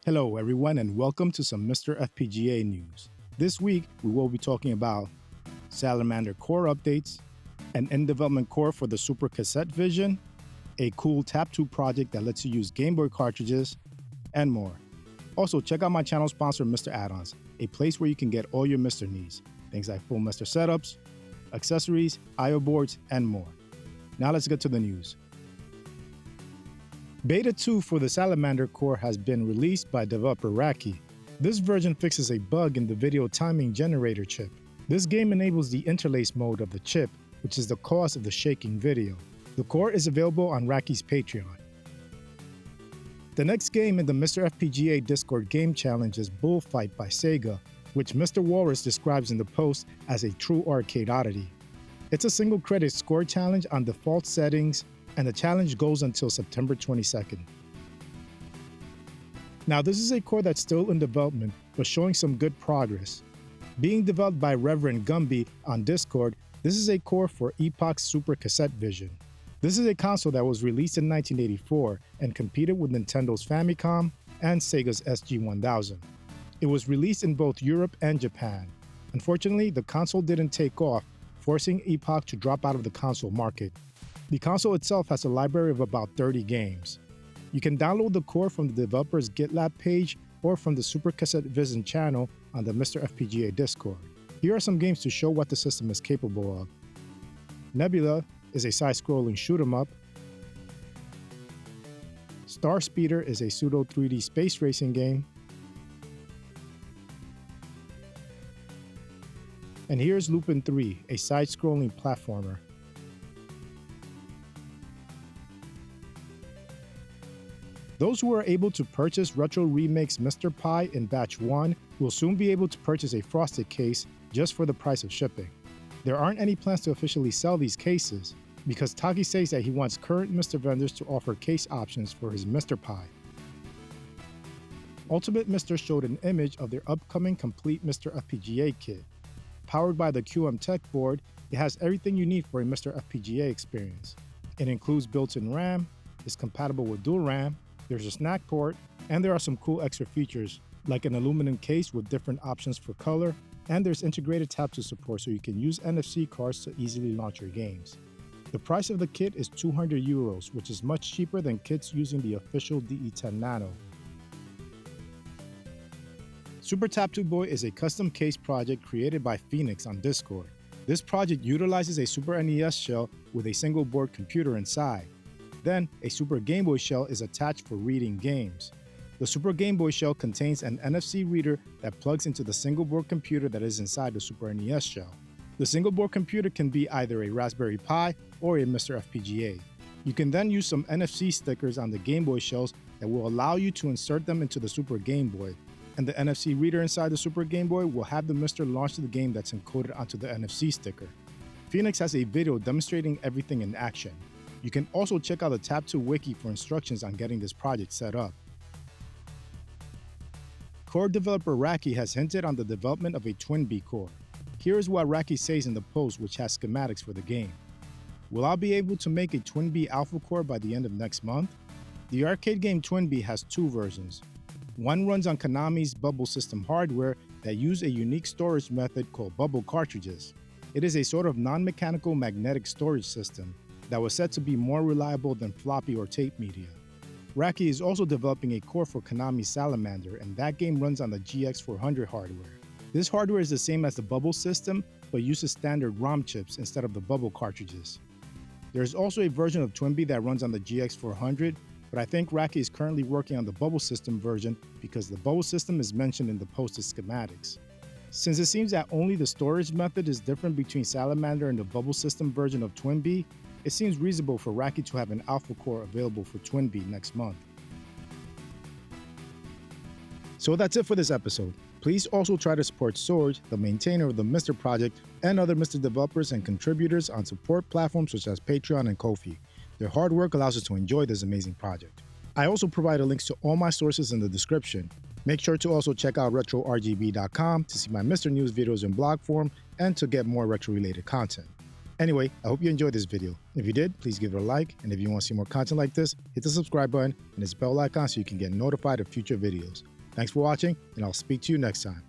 Hello everyone and welcome to some MiSTer FPGA news. This week we will be talking about Salamander core updates, an in-development core for the Super Cassette Vision, a cool TapTo project that lets you use Game Boy cartridges, and more. Also check out my channel sponsor MiSTer Add-ons, a place where you can get all your MiSTer needs, things like full MiSTer setups, accessories, I/O boards, and more. Now let's get to the news. Beta 2 for the Salamander core has been released by developer Raki. This version fixes a bug in the video timing generator chip. This game enables the interlace mode of the chip, which is the cause of the shaking video. The core is available on Raki's Patreon. The next game in the MiSTer FPGA Discord game challenge is Bullfight by Sega, which Mr. Walrus describes in the post as a true arcade oddity. It's a single credit score challenge on default settings, and the challenge goes until September 22nd. Now this is a core that's still in development, but showing some good progress. Being developed by Reverend Gumby on Discord, this is a core for Epoch's Super Cassette Vision. This is a console that was released in 1984 and competed with Nintendo's Famicom and Sega's SG-1000. It was released in both Europe and Japan. Unfortunately, the console didn't take off, forcing Epoch to drop out of the console market. The console itself has a library of about 30 games. You can download the core from the developer's GitLab page or from the Super Cassette Vision channel on the MiSTer FPGA Discord. Here are some games to show what the system is capable of. Nebula is a side-scrolling shoot-'em-up. Star Speeder is a pseudo 3D space racing game. And here's Lupin 3, a side-scrolling platformer. Those who are able to purchase RetroRemake's MiSTer Pi in Batch 1 will soon be able to purchase a frosted case just for the price of shipping. There aren't any plans to officially sell these cases, because Taki says that he wants current MiSTer vendors to offer case options for his MiSTer Pi. Ultimate MiSTer showed an image of their upcoming complete MiSTer FPGA kit. Powered by the QM Tech board, it has everything you need for a MiSTer FPGA experience. It includes built-in RAM, is compatible with dual RAM, there's a snack port, and there are some cool extra features, like an aluminum case with different options for color, and there's integrated TapTo support so you can use NFC cards to easily launch your games. The price of the kit is €200, which is much cheaper than kits using the official DE10 Nano. Super TapTo Boy is a custom case project created by Phoenix on Discord. This project utilizes a Super NES shell with a single board computer inside. Then, a Super Game Boy shell is attached for reading games. The Super Game Boy shell contains an NFC reader that plugs into the single board computer that is inside the Super NES shell. The single board computer can be either a Raspberry Pi or a MiSTer FPGA. You can then use some NFC stickers on the Game Boy shells that will allow you to insert them into the Super Game Boy, and the NFC reader inside the Super Game Boy will have the MiSTer launch the game that's encoded onto the NFC sticker. Phoenix has a video demonstrating everything in action. You can also check out the TapTo wiki for instructions on getting this project set up. Core developer Raki has hinted on the development of a Twinbee core. Here is what Raki says in the post, which has schematics for the game. Will I be able to make a Twinbee alpha core by the end of next month? The arcade game Twinbee has two versions. One runs on Konami's Bubble System hardware that use a unique storage method called bubble cartridges. It is a sort of non-mechanical magnetic storage system that was said to be more reliable than floppy or tape media. Raki is also developing a core for Konami's Salamander, and that game runs on the GX400 hardware. This hardware is the same as the Bubble system, but uses standard ROM chips instead of the Bubble cartridges. There is also a version of Twinbee that runs on the GX400, but I think Raki is currently working on the Bubble system version because the Bubble system is mentioned in the posted schematics. Since it seems that only the storage method is different between Salamander and the Bubble system version of Twinbee, it seems reasonable for Raki to have an alpha core available for Twinbee next month. So that's it for this episode. Please also try to support Sorge, the maintainer of the MiSTer project, and other MiSTer developers and contributors on support platforms such as Patreon and Ko-fi. Their hard work allows us to enjoy this amazing project. I also provided links to all my sources in the description. Make sure to also check out RetroRGB.com to see my MiSTer news videos in blog form and to get more retro-related content. Anyway, I hope you enjoyed this video. If you did, please give it a like, and if you want to see more content like this, hit the subscribe button and this bell icon so you can get notified of future videos. Thanks for watching, and I'll speak to you next time.